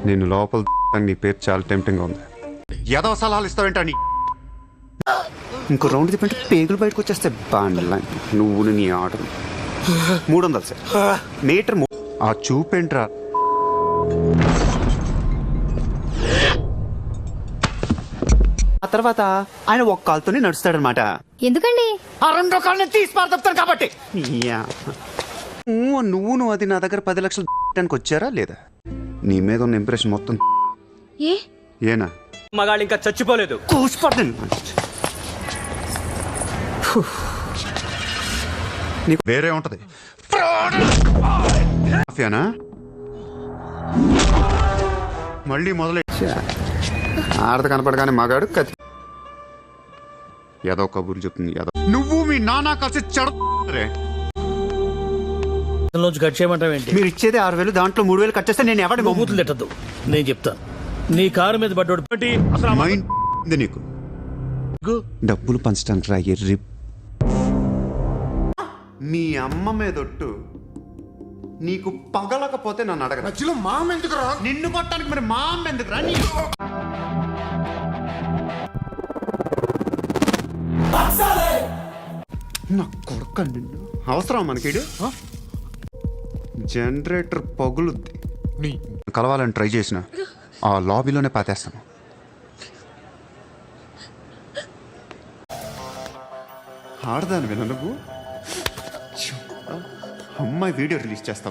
నేను లోపల నీ పేరు చాలా టెంప్టింగ్గా ఉంది. ఏదో సలహాలు ఇస్తావేంటని ఇంకో రౌండ్ తిప్పంటే పేగులు బయటకు వచ్చేస్తే బాండ్లా నువ్వు నీ ఆర్డర్ 300 సార్ మీటర్. ఆ చూపేంట్రా ఆ తర్వాత ఆయన ఒక్క కాలుతోనే నడుస్తాడనమాట. ఎందుకండి? ఆ రెండో కాళ్ళని తీసి పారదొప్తాను కాబట్టి. నువ్వు అది నా దగ్గర 10 లక్షలు వచ్చారా లేదా? నీ మీద ఉన్న ఇంప్రెషన్ మొత్తం ఏనా? మగాళ్ళు ఇంకా చచ్చిపోలేదు. నీకు వేరే ఉంటది. మళ్ళీ మొదలై ఆడత కనపడగానే మగాడు కత్తి ఏదో కబుర్లు చెప్తుంది. ఏదో నువ్వు మీ నాన్న కలిసి చెడరే. కట్ చేయమంటావేంటి? మీరు ఇచ్చేది 6,000, దాంట్లో 3,000 కట్ చేస్తే నేను ఎవరి బూతులు తిట్టద్దు. నేను చెప్తాను. నీ కారు మీద పడ్డోడు నీకు డబ్బులు పంచడానికి రా ఎర్రి. మీ అమ్మ మీదొట్టు నీకు పగలకపోతే నన్ను అడగ. మా అమ్మ ఎందుకు రా? నిన్ను కొట్టడానికి మరి మా అమ్మ ఎందుకు రా? నా కొడుక నిన్ను అవసరం మనకిడు. జనరేటర్ పగులుద్ది. కలవాలని ట్రై చేసిన ఆ లాబీలోనే పాతేస్తాను. ఆడదాను విన నువ్వు అమ్మాయి వీడియో రిలీజ్ చేస్తావు.